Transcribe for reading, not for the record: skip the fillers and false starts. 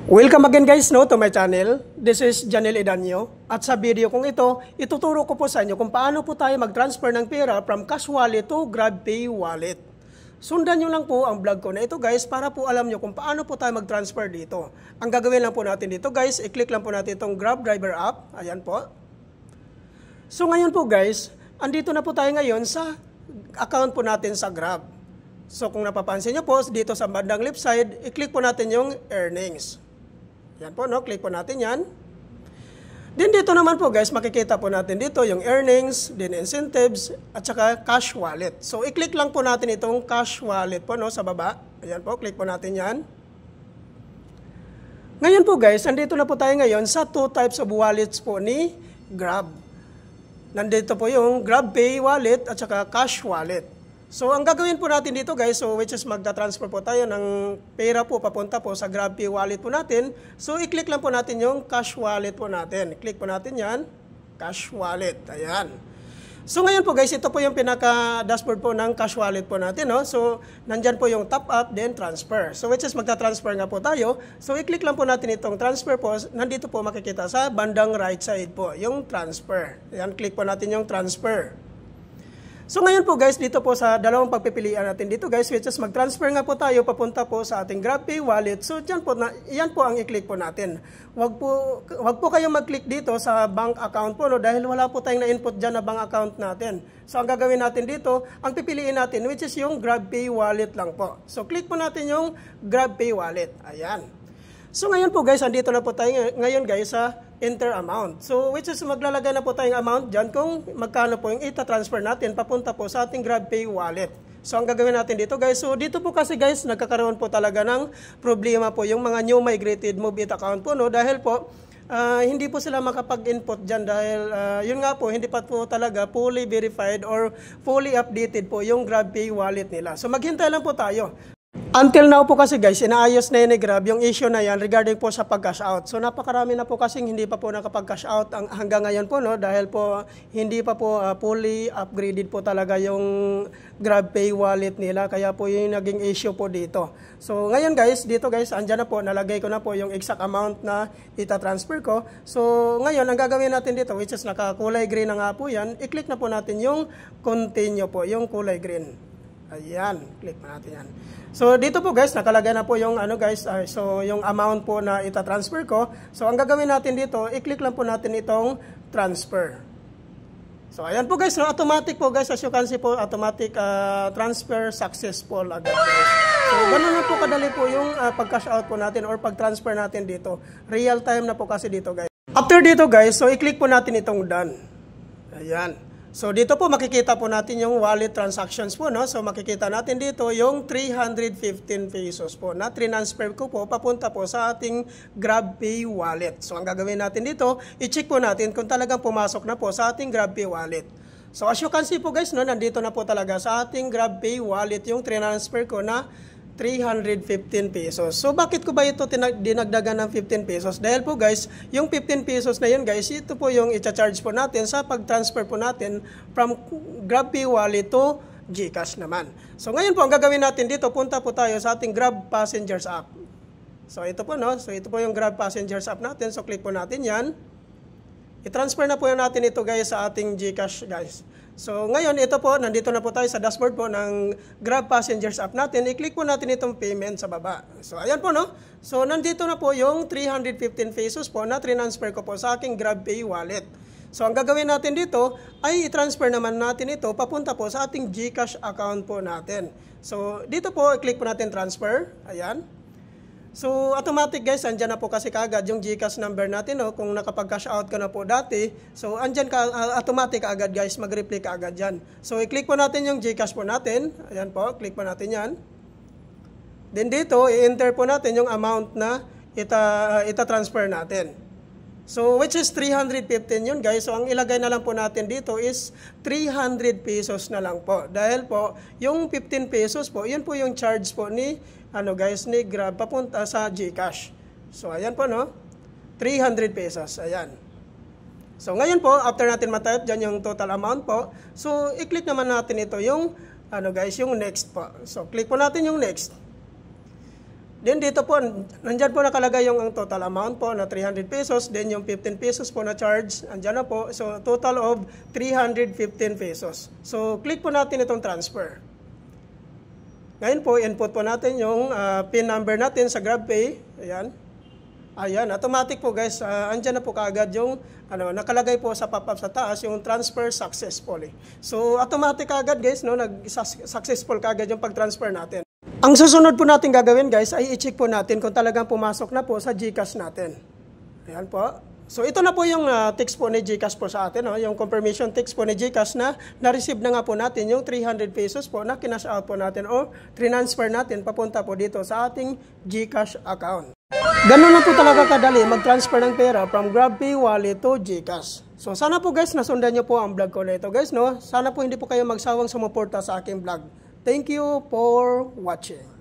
Welcome again guys to my channel. This is Janel Edanyo. At sa video kong ito, ituturo ko po sa inyo kung paano po tayo mag-transfer ng pera from cash wallet to GrabPay wallet. Sundan nyo lang po ang vlog ko na ito guys para po alam nyo kung paano po tayo mag-transfer dito. Ang gagawin lang po natin dito guys, i-click lang po natin itong Grab Driver app. Ayan po. So ngayon po guys, andito na po tayo ngayon sa account po natin sa Grab. So kung napapansin nyo po, dito sa bandang left side, i-click po natin yung earnings. Yan po, no? Click po natin yan. Then dito naman po guys, makikita po natin dito yung earnings, then incentives, at saka cash wallet. So i-click lang po natin itong cash wallet po, no? Sa baba. Ayan po, click po natin yan. Ngayon po guys, andito na po tayo ngayon sa two types of wallets po ni Grab. Nandito po yung GrabPay wallet at saka cash wallet. So, ang gagawin po natin dito guys, so which is magta-transfer po tayo ng pera po papunta po sa GrabPay wallet po natin. So, i-click lang po natin yung cash wallet po natin. I-click po natin yan, cash wallet. Ayan. So, ngayon po guys, ito po yung pinaka-dashboard po ng cash wallet po natin. No? So, nandyan po yung top up, then transfer. So, which is magta-transfer nga po tayo. So, i-click lang po natin itong transfer po. Nandito po makikita sa bandang right side po, yung transfer. Ayan, click po natin yung transfer. So ngayon po guys, dito po sa dalawang pagpipilian natin dito guys, which is mag-transfer nga po tayo papunta po sa ating GrabPay wallet. So yan po ang i-click po natin. Wag po kayong mag-click dito sa bank account po, no, dahil wala po tayong na-input dyan na bank account natin. So ang gagawin natin dito, ang pipiliin natin which is yung GrabPay wallet lang po. So click po natin yung GrabPay wallet. Ayan. So ngayon po guys, andito na po tayo ngayon guys sa enter amount. So which is maglalagay na po tayong amount dyan kung magkano po yung ita-transfer natin papunta po sa ating GrabPay wallet. So ang gagawin natin dito guys, so dito po kasi guys, nagkakaroon po talaga ng problema po yung mga new migrated Move It account po, no, dahil po hindi po sila makapag-input dyan dahil yun nga po, hindi pa po talaga fully verified or fully updated po yung GrabPay wallet nila. So maghintay lang po tayo. Until now po kasi guys, inaayos na yun ni Grab yung issue na yan regarding po sa pag-cash out. So napakarami na po kasing hindi pa po nakapag-cash out hanggang ngayon po, no, dahil po hindi pa po fully upgraded po talaga yung GrabPay wallet nila, kaya po yung naging issue po dito. So ngayon guys, dito guys, andyan na po, nalagay ko na po yung exact amount na ita-transfer ko. So ngayon, ang gagawin natin dito, which is nakakulay green na nga po yan, i-click na po natin yung continue po, yung kulay green. Ayan, click pa natin yan. So dito po guys, nakalagay na po yung guys, so yung amount po na ita-transfer ko. So ang gagawin natin dito, i-click lang po natin itong transfer. So ayan po guys, no, automatic po guys, as you can see po, automatic transfer successful agad guys. So ganun na po kadali po yung pag-cash out po natin or pag-transfer natin dito. Real time na po kasi dito guys. After dito guys, so i-click po natin itong done. Ayan. So dito po makikita po natin yung wallet transactions po, no. So makikita natin dito yung 315 pesos po na transfer ko po papunta po sa ating GrabPay wallet. So ang gagawin natin dito, i-check po natin kung talagang pumasok na po sa ating GrabPay wallet. So as you can see po guys, no, nandito na po talaga sa ating GrabPay wallet yung transfer ko na 315 pesos. So bakit ko ba ito dinagdagan ng 15 pesos? Dahil po guys, yung 15 pesos na yun guys, ito po yung i-charge po natin sa pag-transfer po natin from GrabPay wallet to GCash naman. So ngayon po, ang gagawin natin dito, punta po tayo sa ating Grab Passengers app. So ito po, no? So ito po yung Grab Passengers app natin. So click po natin yan. I-transfer na po natin ito guys sa ating GCash guys. So ngayon, ito po, nandito na po tayo sa dashboard po ng Grab Passengers app natin. I-click po natin itong payment sa baba. So ayan po, no? So nandito na po yung 315 pesos po na transfer ko po sa aking GrabPay wallet. So ang gagawin natin dito ay i-transfer naman natin ito papunta po sa ating GCash account po natin. So dito po, i-click po natin transfer. Ayan. So, automatic guys, andyan na po kasi kaagad yung GCash number natin, no? Kung nakapag-cash out ka na po dati, so andyan ka, automatic agad guys, mag-reply ka agad dyan. So, i-click po natin yung GCash po natin. Ayan po, click po natin yan. Then dito, i-enter po natin yung amount na ita-transfer natin. So, which is 315 yun guys. So, ang ilagay na lang po natin dito is 300 pesos na lang po. Dahil po, yung 15 pesos po, yun po yung charge po ni ni Grab papunta sa GCash. So ayan po, no, 300 pesos, ayan. So ngayon po, after natin ma-type dyan yung total amount po, so i-click naman natin ito yung yung next po. So click po natin yung next. Then dito po, nandyan po nakalagay yung ang total amount po na 300 pesos. Then yung 15 pesos po na charge, andyan na po. So total of 315 pesos. So click po natin itong transfer. Ngayon po, input po natin yung PIN number natin sa GrabPay. Ayan. Ayan, automatic po guys. Andyan na po kaagad yung nakalagay po sa pop-up sa taas yung transfer successfully. So automatic kaagad guys, no, nag-successful kaagad yung pag-transfer natin. Ang susunod po natin gagawin guys ay i-check po natin kung talagang pumasok na po sa GCash natin. Ayan po. So ito na po yung text po ni GCash po sa atin, no? Yung confirmation text po ni GCash na na-receive na nga po natin yung 300 pesos po na kinash out po natin o transfer natin papunta po dito sa ating GCash account. Ganun na po talaga kadali mag-transfer ng pera from GrabPay wallet to GCash. So sana po guys nasundan nyo po ang vlog ko na ito guys, no? Sana po hindi po kayo magsawang sumuporta sa aking vlog. Thank you for watching.